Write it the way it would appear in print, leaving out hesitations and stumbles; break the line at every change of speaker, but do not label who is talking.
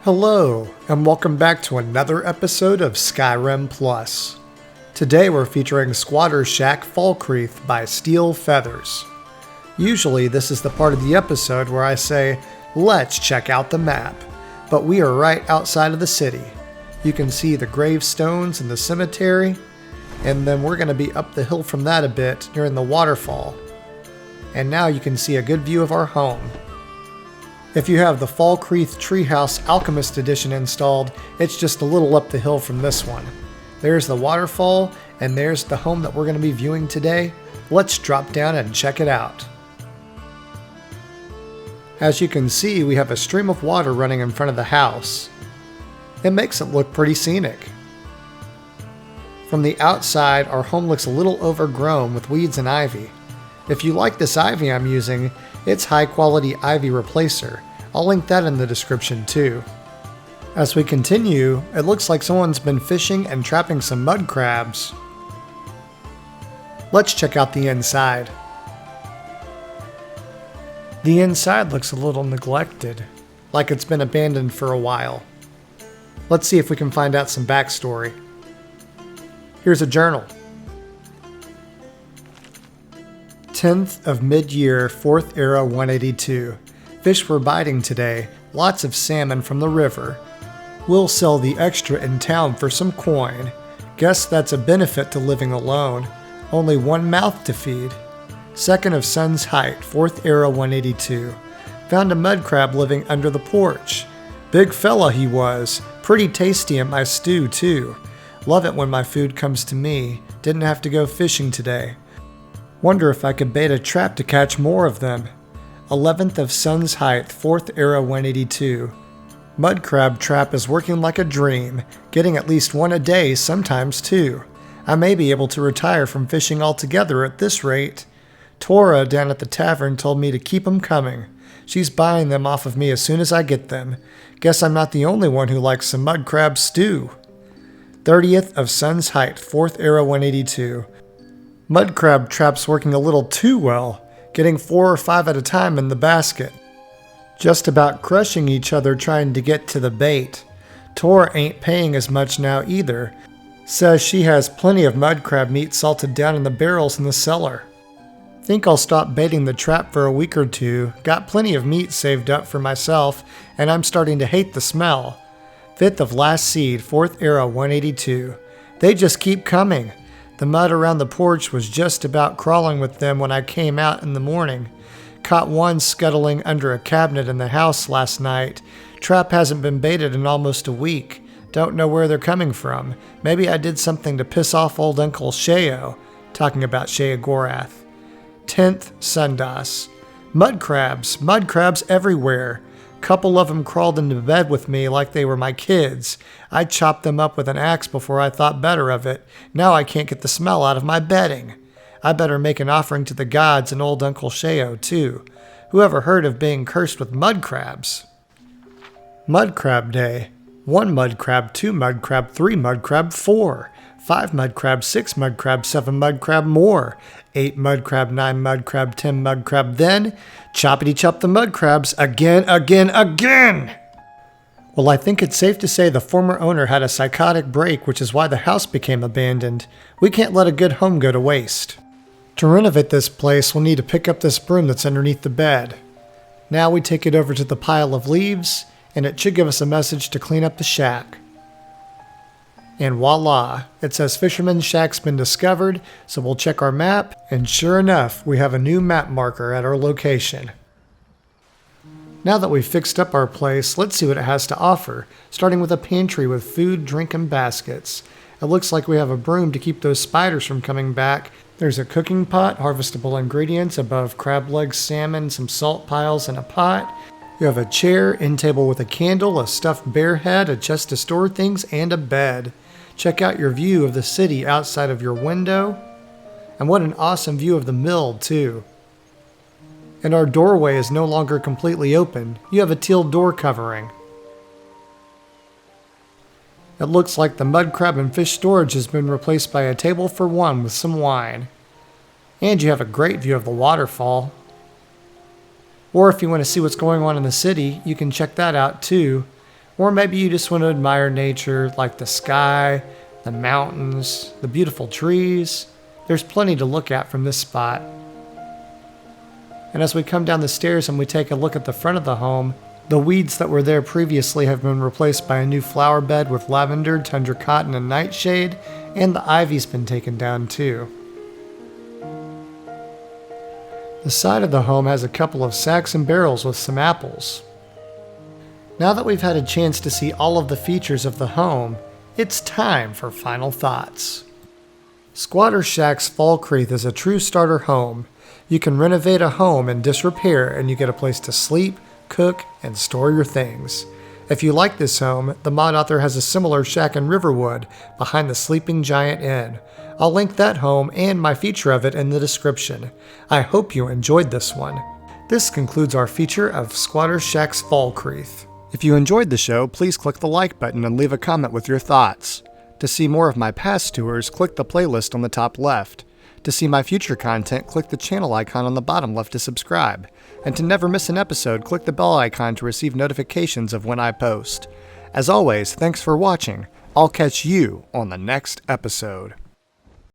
Hello, and welcome back to another episode of Skyrim Plus. Today we're featuring Squatter's Shack Falkreath by Steelfeathers. Usually this is the part of the episode where I say, let's check out the map, but we are right outside of the city. You can see the gravestones and the cemetery, and then we're going to be up the hill from that a bit near the waterfall. And now you can see a good view of our home. If you have the Falkreath Treehouse Alchemist edition installed, it's just a little up the hill from this one. There's the waterfall, and there's the home that we're going to be viewing today. Let's drop down and check it out. As you can see, we have a stream of water running in front of the house. It makes it look pretty scenic. From the outside, our home looks a little overgrown with weeds and ivy. If you like this ivy I'm using, it's high quality ivy replacer. I'll link that in the description too. As we continue, it looks like someone's been fishing and trapping some mud crabs. Let's check out the inside. The inside looks a little neglected, like it's been abandoned for a while. Let's see if we can find out some backstory. Here's a journal. 10th of mid-year, 4th era 182. Fish were biting today, lots of salmon from the river. We'll sell the extra in town for some coin. Guess that's a benefit to living alone. Only one mouth to feed. 2nd of sun's height, 4th era 182. Found a mud crab living under the porch. Big fella he was, pretty tasty in my stew too. Love it when my food comes to me. Didn't have to go fishing today. Wonder if I could bait a trap to catch more of them. 11th of sun's height, 4th era 182. Mud crab trap is working like a dream, getting at least one a day, sometimes two. I may be able to retire from fishing altogether at this rate. Tora down at the tavern told me to keep 'em coming. She's buying them off of me as soon as I get them. Guess I'm not the only one who likes some mud crab stew. 30th of sun's height, 4th era 182. Mud crab trap's working a little too well, getting 4 or 5 at a time in the basket. Just about crushing each other trying to get to the bait. Tor ain't paying as much now either. Says she has plenty of mud crab meat salted down in the barrels in the cellar. Think I'll stop baiting the trap for a week or two. Got plenty of meat saved up for myself, and I'm starting to hate the smell. 5th of last seed, 4th era 182. They just keep coming. The mud around the porch was just about crawling with them when I came out in the morning. Caught one scuttling under a cabinet in the house last night. Trap hasn't been baited in almost a week. Don't know where they're coming from. Maybe I did something to piss off old Uncle Sheo. Talking about Sheogorath. 10th Sundas. Mud crabs everywhere. Couple of them crawled into bed with me like they were my kids. I chopped them up with an axe before I thought better of it. Now I can't get the smell out of my bedding. I better make an offering to the gods and old Uncle Sheo, too. Whoever heard of being cursed with mud crabs? Mud crab day. 1 mud crab, 2 mud crab, 3 mud crab, 4. 5 mud crab, 6 mud crab, 7 mud crab more. 8 mud crab, 9 mud crab, 10 mud crab, then choppity chop the mud crabs again. Well, I think it's safe to say the former owner had a psychotic break, which is why the house became abandoned. We can't let a good home go to waste. To renovate this place, we'll need to pick up this broom that's underneath the bed. Now we take it over to the pile of leaves, and it should give us a message to clean up the shack. And voila, it says Fisherman's Shack's been discovered, so we'll check our map, and sure enough, we have a new map marker at our location. Now that we've fixed up our place, let's see what it has to offer, starting with a pantry with food, drink, and baskets. It looks like we have a broom to keep those spiders from coming back. There's a cooking pot, harvestable ingredients above crab legs, salmon, some salt piles, and a pot. You have a chair, end table with a candle, a stuffed bear head, a chest to store things, and a bed. Check out your view of the city outside of your window. And what an awesome view of the mill, too. And our doorway is no longer completely open. You have a teal door covering. It looks like the mud crab and fish storage has been replaced by a table for one with some wine. And you have a great view of the waterfall. Or if you want to see what's going on in the city, you can check that out too. Or maybe you just want to admire nature, like the sky, the mountains, the beautiful trees. There's plenty to look at from this spot. And as we come down the stairs and we take a look at the front of the home, the weeds that were there previously have been replaced by a new flower bed with lavender, tundra cotton, and nightshade, and the ivy's been taken down too. The side of the home has a couple of sacks and barrels with some apples. Now that we've had a chance to see all of the features of the home, it's time for final thoughts. Squatter Shack's Falkreath is a true starter home. You can renovate a home in disrepair and you get a place to sleep, cook, and store your things. If you like this home, the mod author has a similar shack in Riverwood behind the Sleeping Giant Inn. I'll link that home and my feature of it in the description. I hope you enjoyed this one. This concludes our feature of Squatter Shack's Falkreath. If you enjoyed the show, please click the like button and leave a comment with your thoughts. To see more of my past tours, click the playlist on the top left. To see my future content, click the channel icon on the bottom left to subscribe. And to never miss an episode, click the bell icon to receive notifications of when I post. As always, thanks for watching. I'll catch you on the next episode.